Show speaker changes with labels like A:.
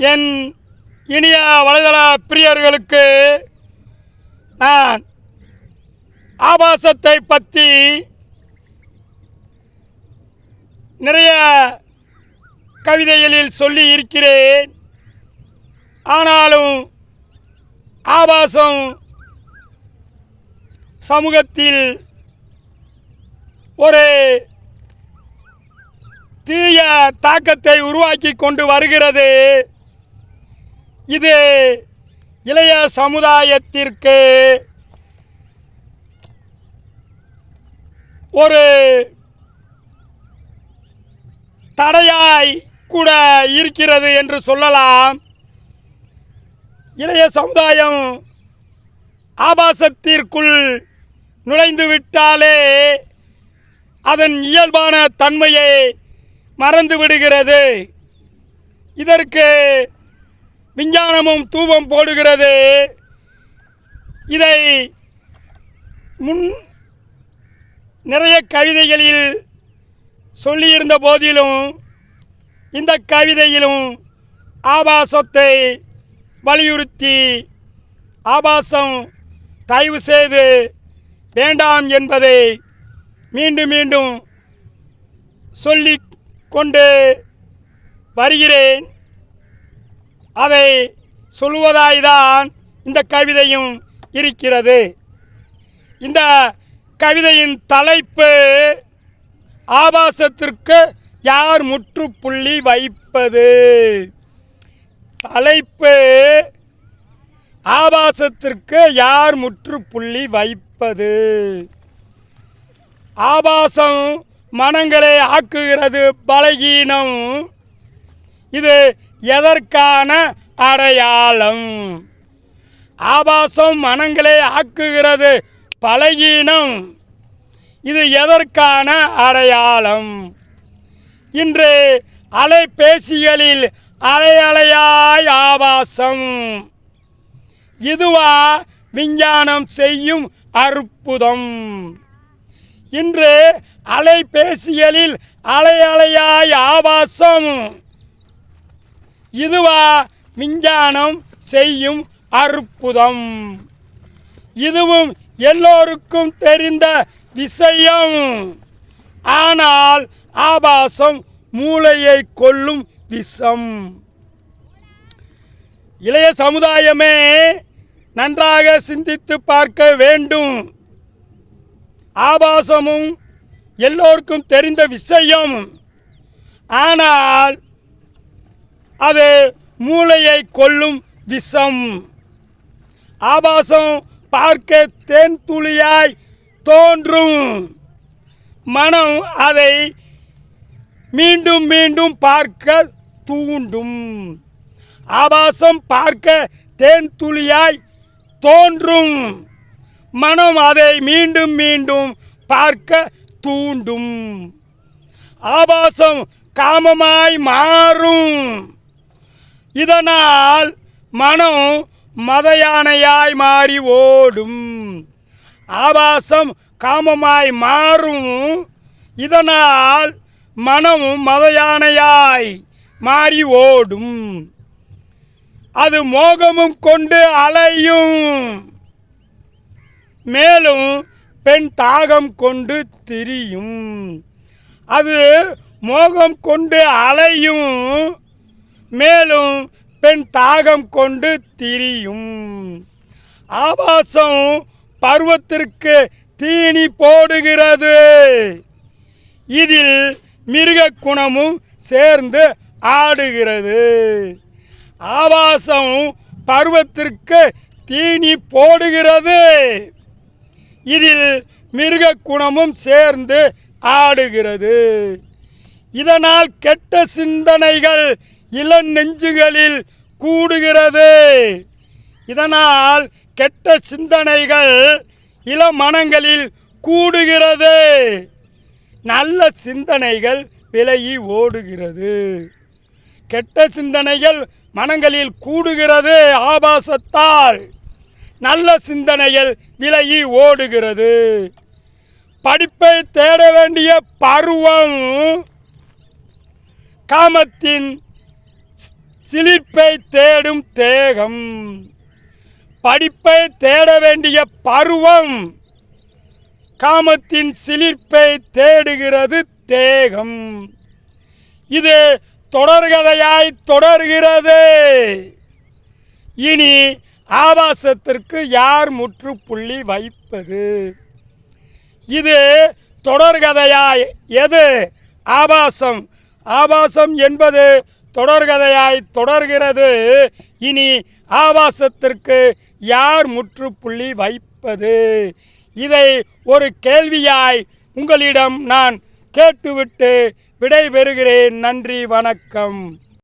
A: என் இனிய வலைதள பிரியர்களுக்கு நான் ஆபாசத்தை பற்றி நிறைய கவிதைகளில் சொல்லி இருக்கிறேன். ஆனாலும் ஆபாசம் சமூகத்தில் ஒரு தீய தாக்கத்தை உருவாக்கி கொண்டு வருகிறது. இது இளைய சமுதாயத்திற்கு ஒரு தடையாய் கூட இருக்கிறது என்று சொல்லலாம். இளைய சமுதாயம் ஆபாசத்திற்குள் நுழைந்து விட்டாலே அதன் இயல்பான தன்மையை மறந்து விடுகிறது. இதற்கு விஞ்ஞானமும் தூபம் போடுகிறது. இதை முன் நிறைய கவிதைகளில் சொல்லியிருந்த போதிலும் இந்த கவிதையிலும் ஆபாசத்தை வலியுறுத்தி ஆபாசம் தயவு செய்து வேண்டாம் என்பதை மீண்டும் மீண்டும் சொல்லி கொண்டு வருகிறேன். அதை சொல்வதாய்தான் இந்த கவிதையும் இருக்கிறது. இந்த கவிதையின் தலைப்பு ஆபாசத்திற்கு யார் முற்றுப்புள்ளி வைப்பது. தலைப்பு ஆபாசத்திற்கு யார் முற்றுப்புள்ளி வைப்பது. ஆபாசம் மனங்களை ஆக்குகிறது பலகீனம். இது எதற்கான அடையாளம்? ஆபாசம் மனங்களை ஆக்குகிறது பலகீனம். இது எதற்கான அடையாளம்? இன்று அலைபேசிகளில் அலையலையாய் ஆபாசம். இதுவா விஞ்ஞானம் செய்யும் அற்புதம்? இன்று அலைபேசிகளில் அலையலையாய் ஆபாசம். இதுவா விஞ்ஞானம் செய்யும் அற்புதம்? இதுவும் எல்லோருக்கும் தெரிந்த விஷயம். ஆனால் ஆபாசம் மூளையை கொல்லும் விஷம். இளைய சமுதாயமே நன்றாக சிந்தித்து பார்க்க வேண்டும். ஆபாசமும் எல்லோருக்கும் தெரிந்த விஷயம். ஆனால் அது மூளையை கொல்லும் விஷம். ஆபாசம் பார்க்க தேன் துளியாய் தோன்றும். மனம் அதை மீண்டும் மீண்டும் பார்க்க தூண்டும். ஆபாசம் பார்க்க தேன் துளியாய் தோன்றும். மனம் அதை மீண்டும் மீண்டும் பார்க்க தூண்டும். ஆபாசம் காமமாய் மாறும். இதனால் மனம் மதயானையாய் மாறி ஓடும். ஆபாசம் காமமாய் மாறும். இதனால் மனம் மதயானையாய் மாறி ஓடும். அது மோகமும் கொண்டு அலையும். மேலும் பெண் தாகம் கொண்டு திரியும். அது மோகம் கொண்டு அலையும். மேலும் பெண் தாகம் கொண்டு திரியும். ஆபாசம் பருவத்திற்கு தீனி போடுகிறது. இதில் மிருக குணமும் சேர்ந்து ஆடுகிறது. ஆபாசம் பருவத்திற்கு தீனி போடுகிறது. இதில் மிருக குணமும் சேர்ந்து ஆடுகிறது. இதனால் கெட்ட சிந்தனைகள் இளம் நெஞ்சுகளில் கூடுகிறது. இதனால் கெட்ட சிந்தனைகள் இளம் மனங்களில் கூடுகிறது. நல்ல சிந்தனைகள் விலகி ஓடுகிறது. கெட்ட சிந்தனைகள் மனங்களில் கூடுகிறது ஆபாசத்தால். நல்ல சிந்தனைகள் விலகி ஓடுகிறது. படிப்பை தேட வேண்டிய பருவம் காமத்தின் சிலிர்ப்பை தேடும் தேகம், படிப்பை தேட வேண்டிய பருவம், காமத்தின் சிலிர்ப்பை தேடுகிறது தேகம். இது தொடர்கதையாய் தொடர்கிறது. இனி ஆபாசத்திற்கு யார் முற்றுப்புள்ளி வைப்பது? இது தொடர்கதையாய் எது ஆபாசம், ஆபாசம் என்பது தொடர்கதையாய் தொடர்கிறது. இனி ஆபாசத்திற்கு யார் முற்றுப்புள்ளி வைப்பது? இதை ஒரு கேள்வியாய் உங்களிடம் நான் கேட்டுவிட்டு விடை பெறுகிறேன். நன்றி, வணக்கம்.